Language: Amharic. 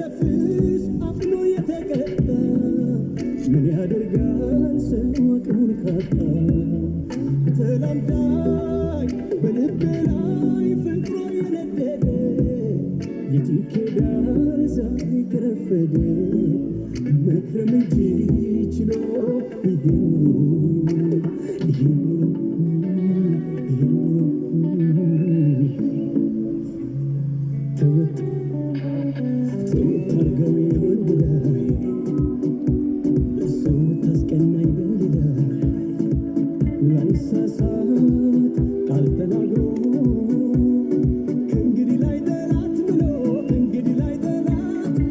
ቢተነፍስ አፍኖ የተቀጣ ምን ያደርጋል ሰው አቅሙን ካጣ ተላምዳኝ በልቤ ላይ ፍቅሯ የነደደ የት ይኬዳል ዛሬ ከረፈደ መክረም እንጂ ችሎ